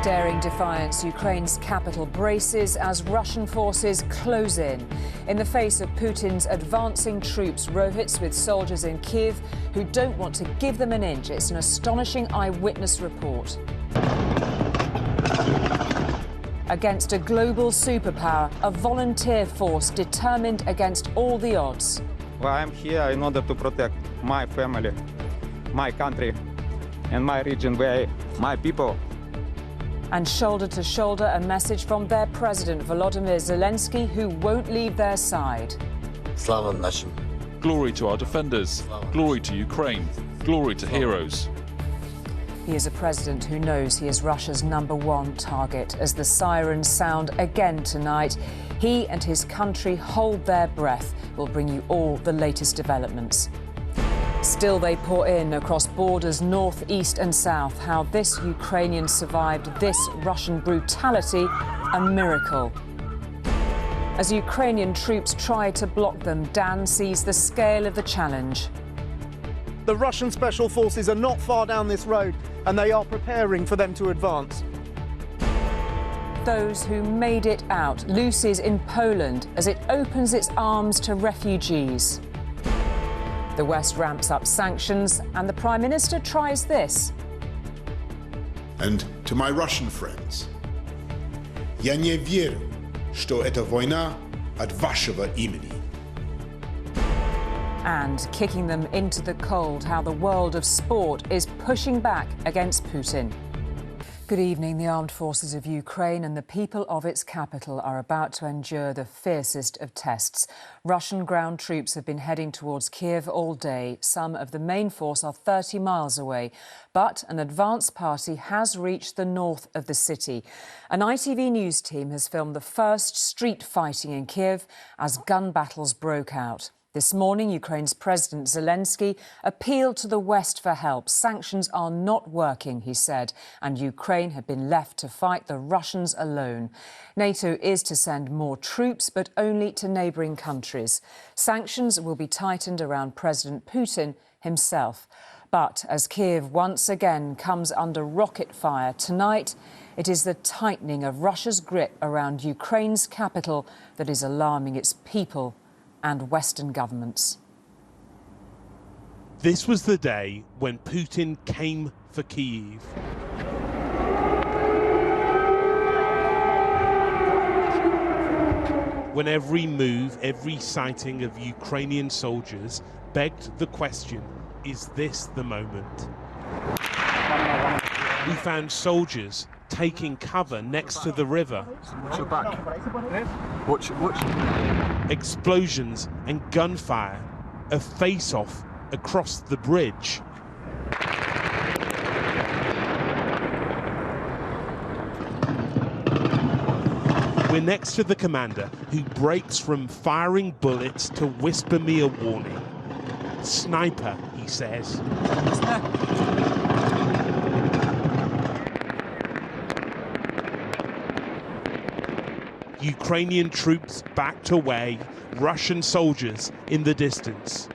Daring defiance, Ukraine's capital braces as Russian forces close in. In the face of Putin's advancing troops, Rohits with soldiers in Kyiv who don't want to give them an inch. It's an astonishing eyewitness report. Against a global superpower, a volunteer force determined against all the odds. Well, I'm here in order to protect my family, my country, and my region, where my people. And shoulder to shoulder, a message from their president, Volodymyr Zelensky, who won't leave their side. Slava našim. Glory to our defenders. Glory to Ukraine. Glory to heroes. He is a president who knows he is Russia's #1 target. As the sirens sound again tonight, he and his country hold their breath. We'll bring you all the latest developments. Still they pour in across borders north, east and south. How this Ukrainian survived this Russian brutality, a miracle. As Ukrainian troops try to block them, Dan sees the scale of the challenge. The Russian special forces are not far down this road and they are preparing for them to advance. Those who made it out looses in Poland as it opens its arms to refugees. The West ramps up sanctions and the Prime Minister tries this. And to my Russian friends, я не верю, что эта война от вашего имени. And kicking them into the cold, how the world of sport is pushing back against Putin. Good evening. The armed forces of Ukraine and the people of its capital are about to endure the fiercest of tests. Russian ground troops have been heading towards Kyiv all day. Some of the main force are 30 miles away. But an advance party has reached the north of the city. An ITV news team has filmed the first street fighting in Kyiv as gun battles broke out. This morning, Ukraine's President Zelensky appealed to the West for help. Sanctions are not working, he said, and Ukraine had been left to fight the Russians alone. NATO is to send more troops, but only to neighbouring countries. Sanctions will be tightened around President Putin himself. But as Kyiv once again comes under rocket fire tonight, it is the tightening of Russia's grip around Ukraine's capital that is alarming its people and Western governments. This was the day when Putin came for Kyiv. When every move, every sighting of Ukrainian soldiers begged the question, is this the moment? We found soldiers taking cover next to the river. Watch your back. Watch. Explosions and gunfire, a face-off across the bridge. We're next to the commander who breaks from firing bullets to whisper me a warning. Sniper, he says. Ukrainian troops backed away, Russian soldiers in the distance.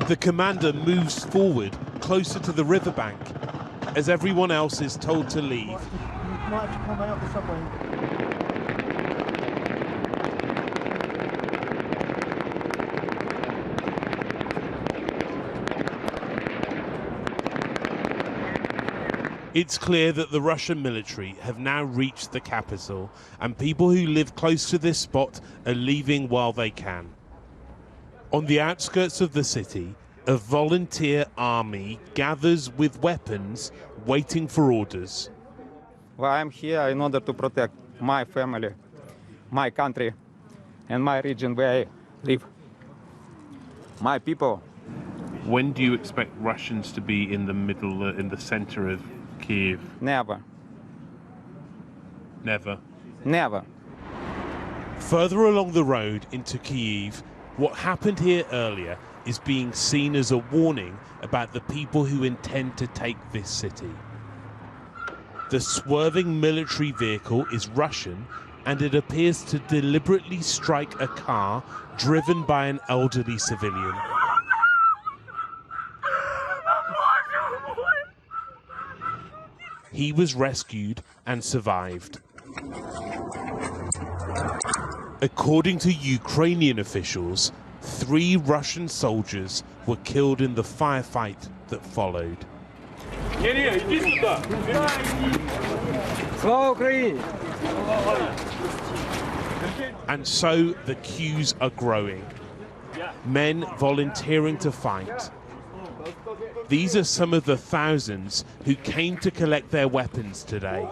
The commander moves forward, closer to the riverbank, as everyone else is told to leave. You might have to come out the subway. It's clear that the Russian military have now reached the capital, and people who live close to this spot are leaving while they can. On the outskirts of the city, a volunteer army gathers with weapons, waiting for orders. Well, I'm here in order to protect my family, my country, and my region where I live. My people. When do you expect Russians to be in the middle, in the center of Kyiv? Never. Never. Never. Further along the road into Kyiv, what happened here earlier is being seen as a warning about the people who intend to take this city. The swerving military vehicle is Russian, and it appears to deliberately strike a car driven by an elderly civilian. He was rescued and survived. According to Ukrainian officials, 3 Russian soldiers were killed in the firefight that followed. And so the queues are growing. Men volunteering to fight. These are some of the thousands who came to collect their weapons today,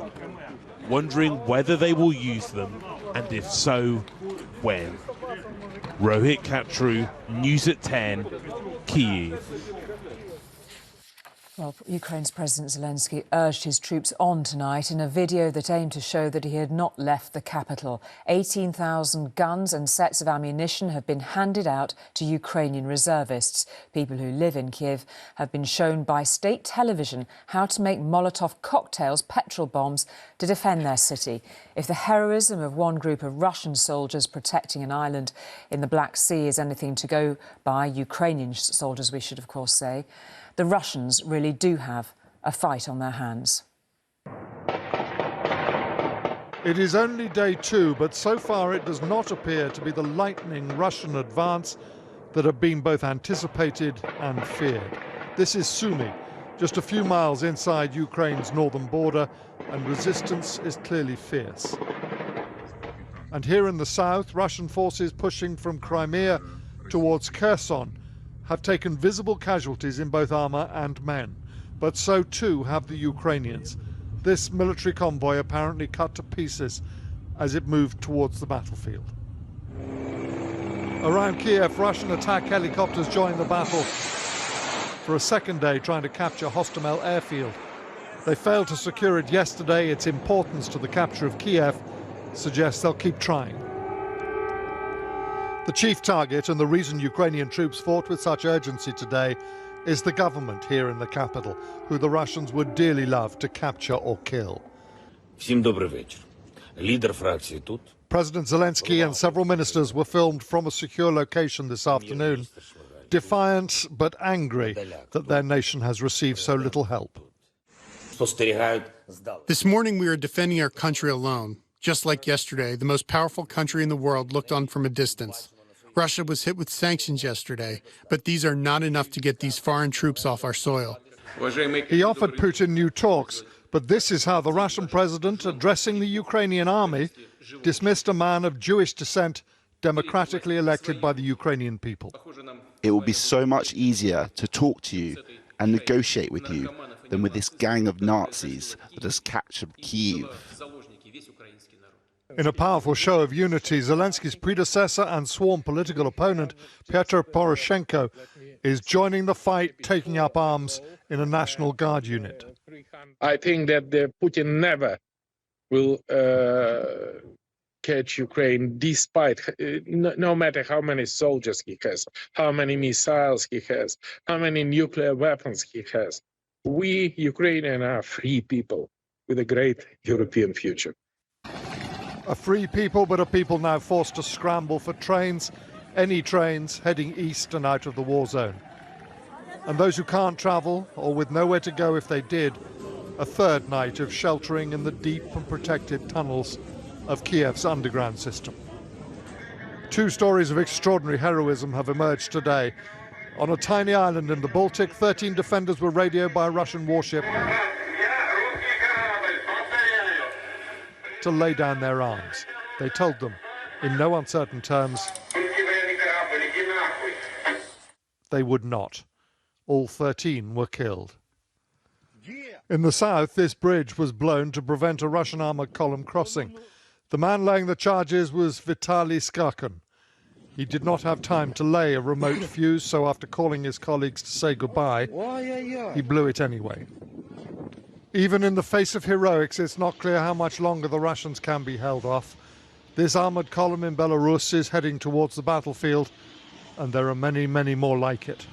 wondering whether they will use them, and if so, when. Rohit Katru, News at 10, Kyiv. Well, Ukraine's President Zelensky urged his troops on tonight in a video that aimed to show that he had not left the capital. 18,000 guns and sets of ammunition have been handed out to Ukrainian reservists. People who live in Kyiv have been shown by state television how to make Molotov cocktails, petrol bombs, to defend their city. If the heroism of one group of Russian soldiers protecting an island in the Black Sea is anything to go by, Ukrainian soldiers, we should of course say, the Russians really do have a fight on their hands. It is only day 2, but so far it does not appear to be the lightning Russian advance that had been both anticipated and feared. This is Sumy, just a few miles inside Ukraine's northern border, and resistance is clearly fierce. And here in the south, Russian forces pushing from Crimea towards Kherson have taken visible casualties in both armour and men, but so too have the Ukrainians. This military convoy apparently cut to pieces as it moved towards the battlefield. Around Kiev, Russian attack helicopters joined the battle for a second day trying to capture Hostomel airfield. They failed to secure it yesterday. Its importance to the capture of Kiev suggests they'll keep trying. The chief target, and the reason Ukrainian troops fought with such urgency today, is the government here in the capital, who the Russians would dearly love to capture or kill. President Zelensky and several ministers were filmed from a secure location this afternoon, defiant but angry that their nation has received so little help. This morning we are defending our country alone. Just like yesterday, the most powerful country in the world looked on from a distance. Russia was hit with sanctions yesterday, but these are not enough to get these foreign troops off our soil. He offered Putin new talks, but this is how the Russian president, addressing the Ukrainian army, dismissed a man of Jewish descent, democratically elected by the Ukrainian people. It will be so much easier to talk to you and negotiate with you than with this gang of Nazis that has captured Kyiv. In a powerful show of unity, Zelensky's predecessor and sworn political opponent, Petro Poroshenko, is joining the fight, taking up arms in a National Guard unit. I think that Putin never will catch Ukraine, despite, no matter how many soldiers he has, how many missiles he has, how many nuclear weapons he has. We, Ukrainians, are free people with a great European future. A free people, but a people now forced to scramble for trains, any trains heading east and out of the war zone. And those who can't travel, or with nowhere to go if they did, a third night of sheltering in the deep and protected tunnels of Kiev's underground system. 2 stories of extraordinary heroism have emerged today. On a tiny island in the Baltic, 13 defenders were radioed by a Russian warship to lay down their arms. They told them, in no uncertain terms, they would not. All 13 were killed. In the south, this bridge was blown to prevent a Russian armoured column crossing. The man laying the charges was Vitaly Skakin. He did not have time to lay a remote fuse, so after calling his colleagues to say goodbye, he blew it anyway. Even in the face of heroics, it's not clear how much longer the Russians can be held off. This armoured column in Belarus is heading towards the battlefield, and there are many, many more like it.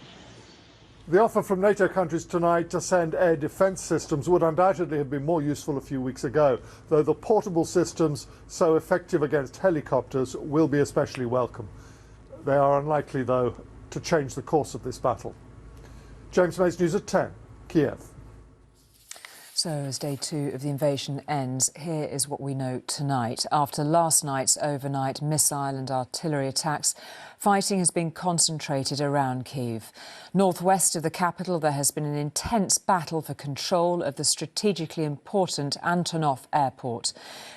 The offer from NATO countries tonight to send air defence systems would undoubtedly have been more useful a few weeks ago, though the portable systems, so effective against helicopters, will be especially welcome. They are unlikely, though, to change the course of this battle. James Mays, News at 10, Kiev. So, as day 2 of the invasion ends, here is what we know tonight. After last night's overnight missile and artillery attacks, fighting has been concentrated around Kyiv. Northwest of the capital, there has been an intense battle for control of the strategically important Antonov airport.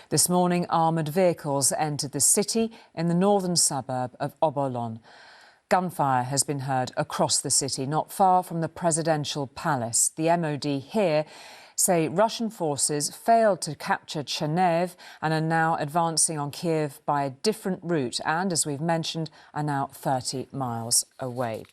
This morning, armoured vehicles entered the city in the northern suburb of Obolon. Gunfire has been heard across the city, not far from the presidential palace. The MOD here say Russian forces failed to capture Chernihiv and are now advancing on Kyiv by a different route and, as we've mentioned, are now 30 miles away.